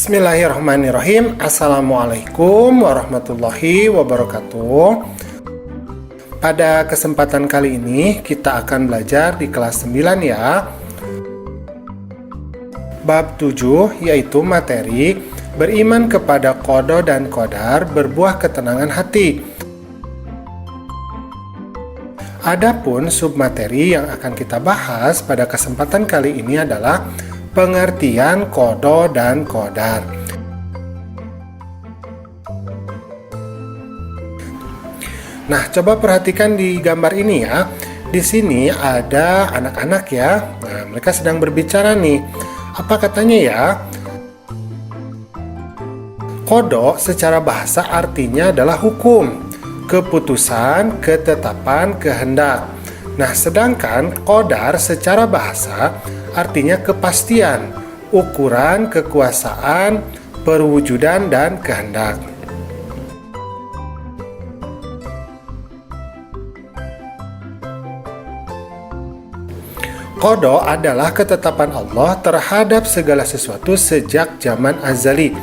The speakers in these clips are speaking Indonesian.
Bismillahirrahmanirrahim. Assalamualaikum warahmatullahi wabarakatuh. Pada kesempatan kali ini kita akan belajar di kelas 9 ya. Bab 7 yaitu materi beriman kepada qada dan qadar berbuah ketenangan hati. Adapun submateri yang akan kita bahas pada kesempatan kali ini adalah pengertian qada dan qadar. Nah, coba perhatikan di gambar ini ya. Di sini ada anak-anak ya. Nah, mereka sedang berbicara nih. Apa katanya ya? Qada secara bahasa artinya adalah hukum, keputusan, ketetapan, kehendak. Nah, sedangkan qadar secara bahasa artinya kepastian, ukuran, kekuasaan, perwujudan, dan kehendak. Qada adalah ketetapan Allah terhadap segala sesuatu sejak zaman azali.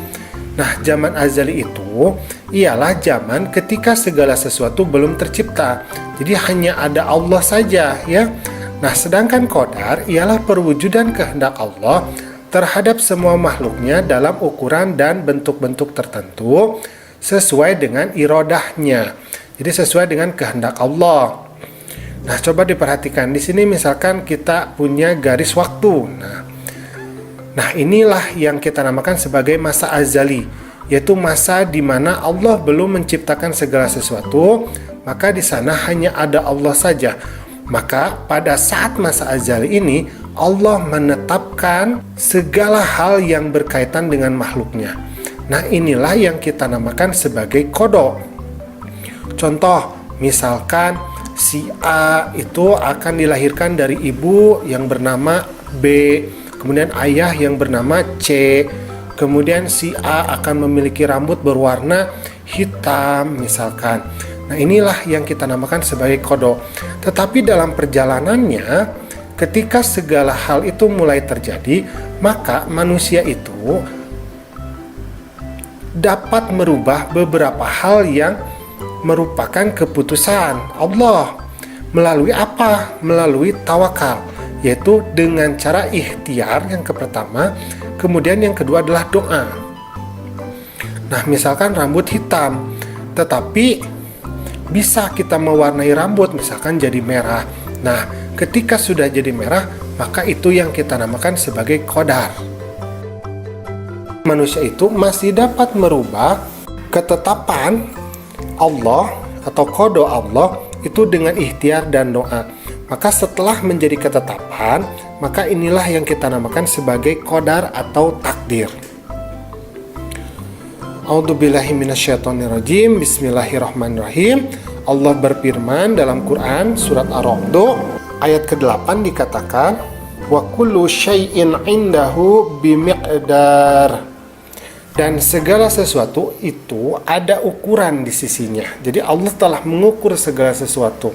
Nah, zaman azali itu ialah zaman ketika segala sesuatu belum tercipta. Jadi hanya ada Allah saja ya. Nah, sedangkan qadar ialah perwujudan kehendak Allah terhadap semua makhluknya dalam ukuran dan bentuk-bentuk tertentu sesuai dengan irodahnya. Jadi sesuai dengan kehendak Allah. Nah, coba diperhatikan di sini misalkan kita punya garis waktu. Nah, inilah yang kita namakan sebagai masa azali, yaitu masa di mana Allah belum menciptakan segala sesuatu, maka di sana hanya ada Allah saja. Maka pada saat masa azali ini Allah menetapkan segala hal yang berkaitan dengan makhluknya. Nah, inilah yang kita namakan sebagai qada. Contoh, misalkan si A itu akan dilahirkan dari ibu yang bernama B, kemudian ayah yang bernama C, kemudian si A akan memiliki rambut berwarna hitam misalkan. Nah, inilah yang kita namakan sebagai qada. Tetapi dalam perjalanannya, ketika segala hal itu mulai terjadi, maka manusia itu dapat merubah beberapa hal yang merupakan keputusan Allah. Melalui apa? Melalui tawakal, yaitu dengan cara ikhtiar yang pertama, kemudian yang kedua adalah doa. Nah, misalkan rambut hitam, tetapi bisa kita mewarnai rambut misalkan jadi merah. Nah, ketika sudah jadi merah, maka itu yang kita namakan sebagai qadar. Manusia itu masih dapat merubah ketetapan Allah atau qada Allah itu dengan ikhtiar dan doa. Maka setelah menjadi ketetapan, maka inilah yang kita namakan sebagai qadar atau takdir. A'udzubillahi minasyaitonirrajim. Bismillahirrahmanirrahim. Allah berfirman dalam Quran surat Ar-Ra'd ayat ke-8 dikatakan wa kullu syai'in 'indahu bimiqdar. Dan segala sesuatu itu ada ukuran di sisinya. Jadi Allah telah mengukur segala sesuatu.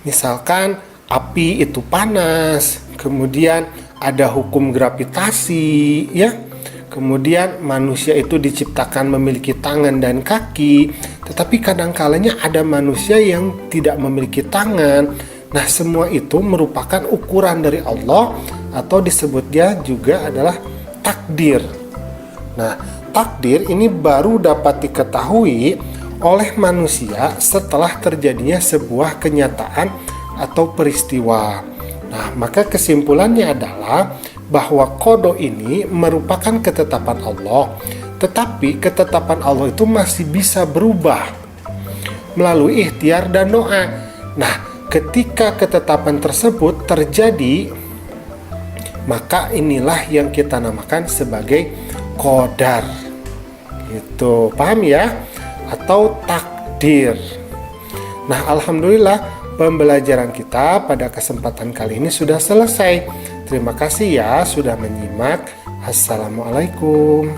Misalkan api itu panas, kemudian ada hukum gravitasi ya. Kemudian manusia itu diciptakan memiliki tangan dan kaki, tetapi kadang-kalanya ada manusia yang tidak memiliki tangan. Nah, semua itu merupakan ukuran dari Allah atau disebutnya juga adalah takdir. Nah, takdir ini baru dapat diketahui oleh manusia setelah terjadinya sebuah kenyataan atau peristiwa. Nah, maka kesimpulannya adalah bahwa qada ini merupakan ketetapan Allah, tetapi ketetapan Allah itu masih bisa berubah melalui ikhtiar dan doa. Nah, ketika ketetapan tersebut terjadi, maka inilah yang kita namakan sebagai qadar. Itu paham ya? Atau takdir. Nah, alhamdulillah pembelajaran kita pada kesempatan kali ini sudah selesai. Terima kasih ya sudah menyimak. Assalamualaikum.